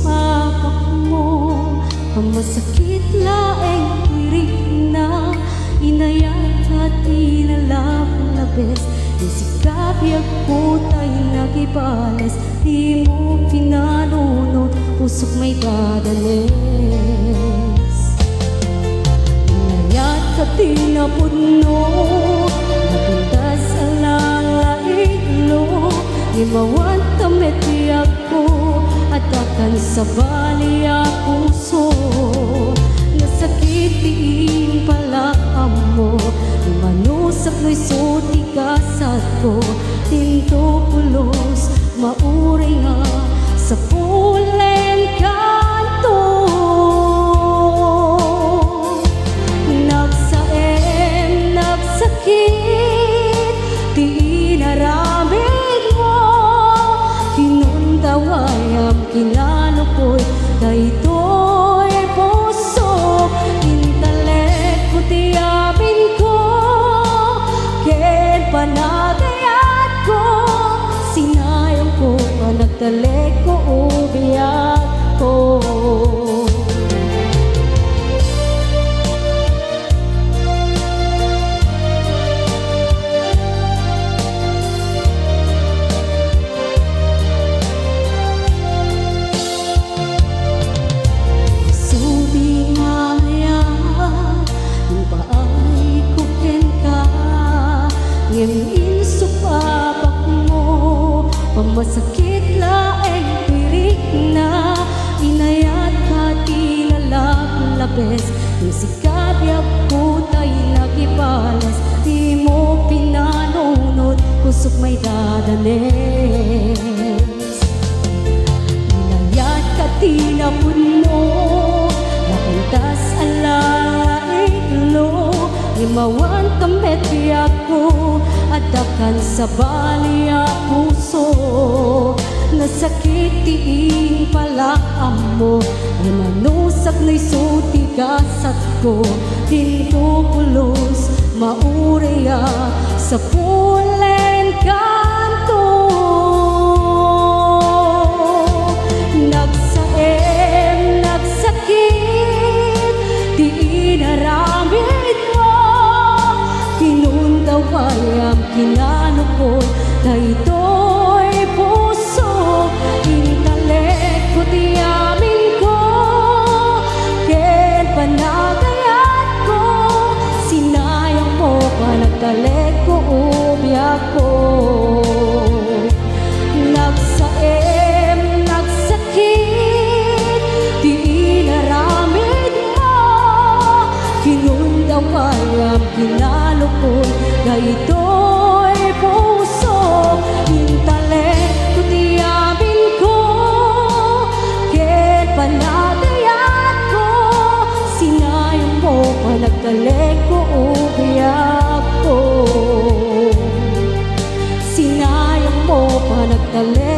papak mo. Masakit laeng tirik na inayat at inalap-labes. Isikap ako tayo nagibales, di mo pinanunod, pusok may dadanes. Inayat ka tinapuno, napintas ang langlailo. Imawan tamit ako, at akan sa bali puso. Nasakitiin pala mo, manusak no'y suti kasat ko. Tinto pulos, mauri nga sa pulen kanto. Nagsaem, nagsakit, di inaramid mo. Kinundawayam, kinalukoy, daytoy puso. Intalek ko tiyamin ko, ken panagayat ko. Sinayang ko, nagtalek ko, ubiyak ko. Masakit laeng pirik na inayat ka tinalap-labes. Isikap ako tayo nagibales, di mo pinanunod, kusok may dadanes. Inayat ka tinapuno, napuntas ang lailo. Imawan kamet ako, adakan sa bali puso. Nasakitiin pala mo, imanusak no'y suti kasat ko. Tinto pulos, mauri sa pulen kanto. Nagsaem, nagsakit, di inaramid mo. Kinundawayam, kinalukoy, daytoy puso. Intalek ko tiyamin ko, ken panagayat ko. Sinayang mo pa, nagtalek ko, ubiyak ko. Nagsaem, nagsakit, di inaramid mo. Kinundawayam, kinalukoy, daytoy puso. Intalek ko tiyamin ko, ken panagayat ko. Sinayang mo pa, nagtalek ko, ubiyak ko. Sinayang mo pa, nagtalek